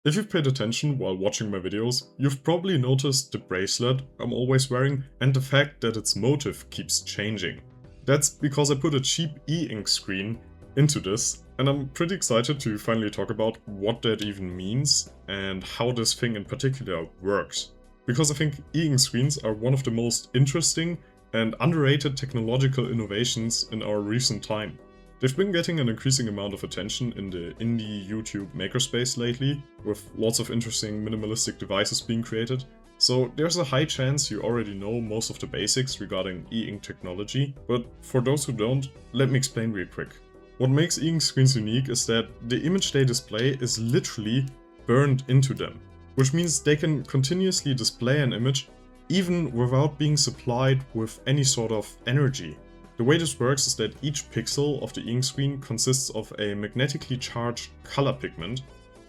If you've paid attention while watching my videos, you've probably noticed the bracelet I'm always wearing and the fact that its motif keeps changing. That's because I put a cheap e-ink screen into this, and I'm pretty excited to finally talk about what that even means and how this thing in particular works. Because I think e-ink screens are one of the most interesting and underrated technological innovations in our recent time. They've been getting an increasing amount of attention in the indie YouTube makerspace lately, with lots of interesting minimalistic devices being created, so there's a high chance you already know most of the basics regarding e-ink technology, but for those who don't, let me explain real quick. What makes e-ink screens unique is that the image they display is literally burned into them, which means they can continuously display an image even without being supplied with any sort of energy. The way this works is that each pixel of the ink screen consists of a magnetically charged color pigment,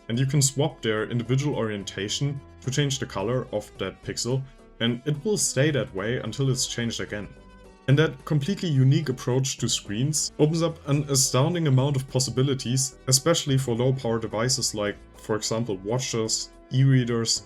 and you can swap their individual orientation to change the color of that pixel, and it will stay that way until it's changed again. And that completely unique approach to screens opens up an astounding amount of possibilities, especially for low power devices like, for example, watches, e-readers,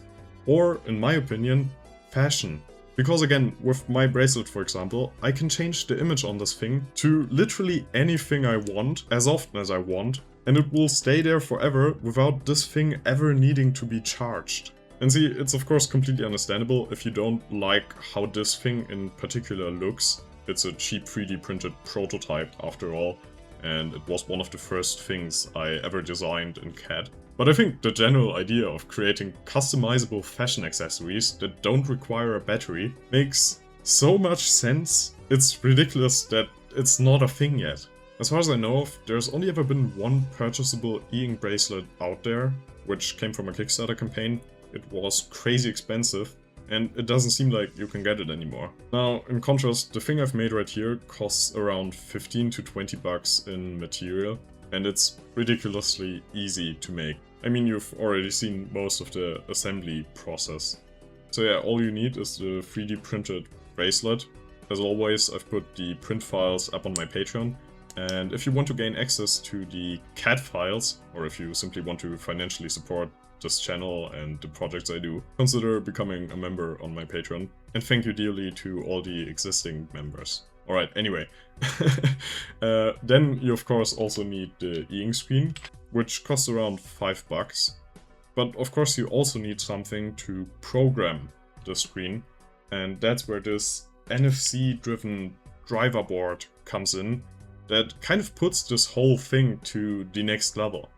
or, in my opinion, fashion. Because again, with my bracelet for example, I can change the image on this thing to literally anything I want, as often as I want, and it will stay there forever without this thing ever needing to be charged. And see, it's of course completely understandable if you don't like how this thing in particular looks. It's a cheap 3D printed prototype after all, and it was one of the first things I ever designed in CAD. But I think the general idea of creating customizable fashion accessories that don't require a battery makes so much sense, it's ridiculous that it's not a thing yet. As far as I know of, there's only ever been one purchasable e-ink bracelet out there, which came from a Kickstarter campaign. It was crazy expensive, and it doesn't seem like you can get it anymore. Now, in contrast, the thing I've made right here costs around 15 to 20 bucks in material, and it's ridiculously easy to make. I mean, you've already seen most of the assembly process. So yeah, all you need is the 3D printed bracelet. As always, I've put the print files up on my Patreon, and if you want to gain access to the CAD files, or if you simply want to financially support this channel and the projects I do, consider becoming a member on my Patreon. And thank you dearly to all the existing members. Alright, anyway. Then you of course also need the e-ink screen, which costs around 5 bucks. But of course you also need something to program the screen, and that's where this NFC driven driver board comes in that kind of puts this whole thing to the next level.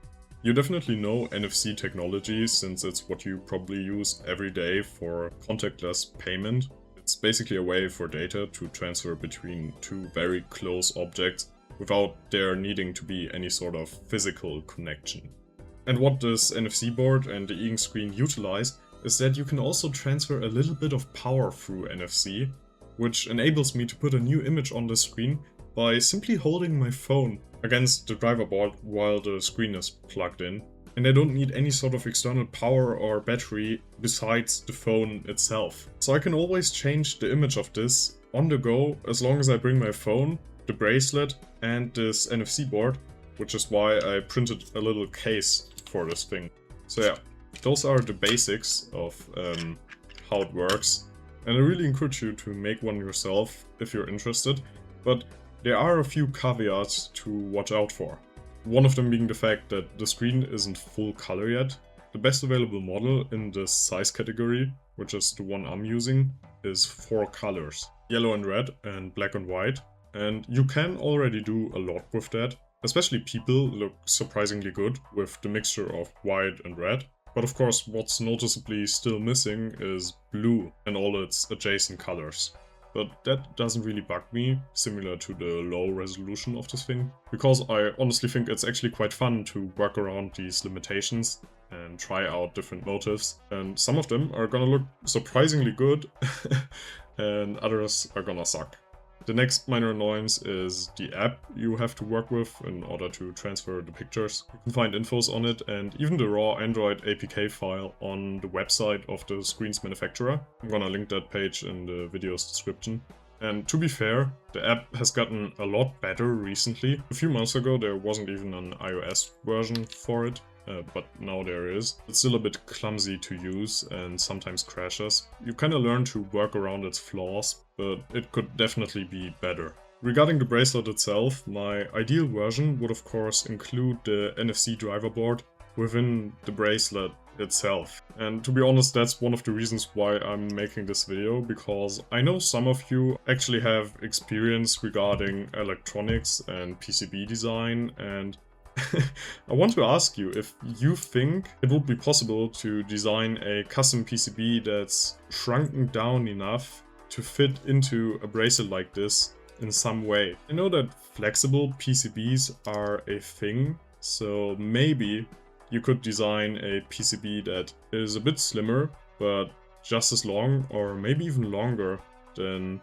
You definitely know NFC technology since it's what you probably use every day for contactless payment. It's basically a way for data to transfer between two very close objects without there needing to be any sort of physical connection. And what this NFC board and the e-ink screen utilize is that you can also transfer a little bit of power through NFC, which enables me to put a new image on the screen by simply holding my phone against the driver board while the screen is plugged in. And I don't need any sort of external power or battery besides the phone itself. So I can always change the image of this on the go as long as I bring my phone, the bracelet, and this NFC board, which is why I printed a little case for this thing. So yeah, those are the basics of how it works, and I really encourage you to make one yourself if you're interested, but there are a few caveats to watch out for. One of them being the fact that the screen isn't full color yet. The best available model in this size category, which is the one I'm using, is 4 colors: yellow and red and black and white. And you can already do a lot with that. Especially people look surprisingly good with the mixture of white and red. But of course, what's noticeably still missing is blue and all its adjacent colors. But that doesn't really bug me, similar to the low resolution of this thing, because I honestly think it's actually quite fun to work around these limitations and try out different motifs. And some of them are gonna look surprisingly good, and others are gonna suck. The next minor annoyance is the app you have to work with in order to transfer the pictures. You can find infos on it and even the raw Android APK file on the website of the screen's manufacturer. I'm gonna link that page in the video's description. And to be fair, the app has gotten a lot better recently. A few months ago there wasn't even an iOS version for it. but now there is. It's still a bit clumsy to use and sometimes crashes. You kind of learn to work around its flaws, but it could definitely be better. Regarding the bracelet itself, my ideal version would of course include the NFC driver board within the bracelet itself. And to be honest, that's one of the reasons why I'm making this video, because I know some of you actually have experience regarding electronics and PCB design, and I want to ask you if you think it would be possible to design a custom PCB that's shrunken down enough to fit into a bracelet like this in some way. I know that flexible PCBs are a thing, so maybe you could design a PCB that is a bit slimmer, but just as long, or maybe even longer than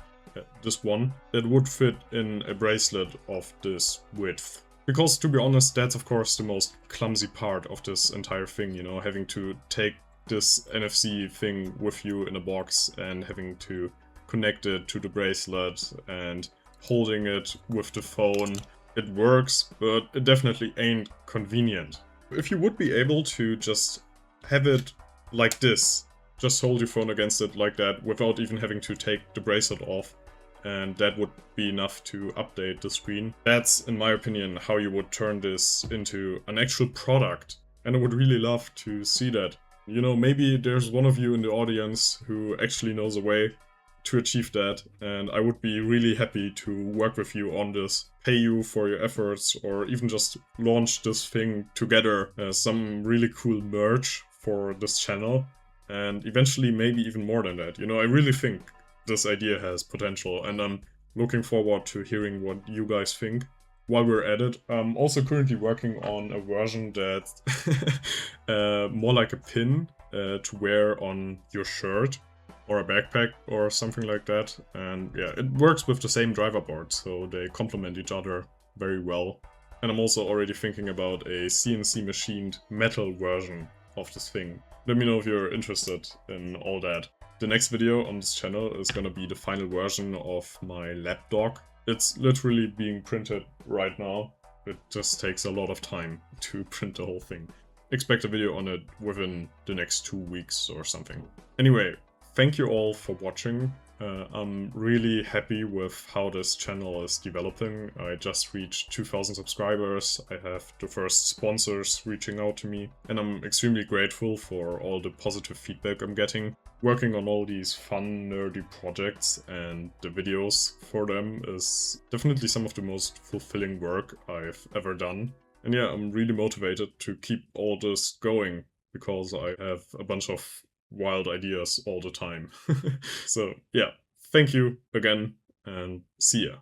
this one, that would fit in a bracelet of this width. Because to be honest, that's of course the most clumsy part of this entire thing, you know, having to take this NFC thing with you in a box and having to connect it to the bracelet and holding it with the phone. It works, but it definitely ain't convenient. If you would be able to just have it like this, just hold your phone against it like that without even having to take the bracelet off, and that would be enough to update the screen. That's, in my opinion, how you would turn this into an actual product. And I would really love to see that. You know, maybe there's one of you in the audience who actually knows a way to achieve that, and I would be really happy to work with you on this, pay you for your efforts, or even just launch this thing together as some really cool merch for this channel, and eventually maybe even more than that. You know, I really think this idea has potential, and I'm looking forward to hearing what you guys think. While we're at it, I'm also currently working on a version that's more like a pin to wear on your shirt or a backpack or something like that. And yeah, it works with the same driver board, so they complement each other very well. And I'm also already thinking about a CNC machined metal version of this thing. Let me know if you're interested in all that. The next video on this channel is gonna be the final version of my lapdog. It's literally being printed right now. It just takes a lot of time to print the whole thing. Expect a video on it within the next 2 weeks or something. Anyway, thank you all for watching. I'm really happy with how this channel is developing. I just reached 2,000 subscribers. I have the first sponsors reaching out to me, and I'm extremely grateful for all the positive feedback I'm getting. Working on all these fun, nerdy projects and the videos for them is definitely some of the most fulfilling work I've ever done. And yeah, I'm really motivated to keep all this going, because I have a bunch of wild ideas all the time. So yeah, thank you again, and see ya.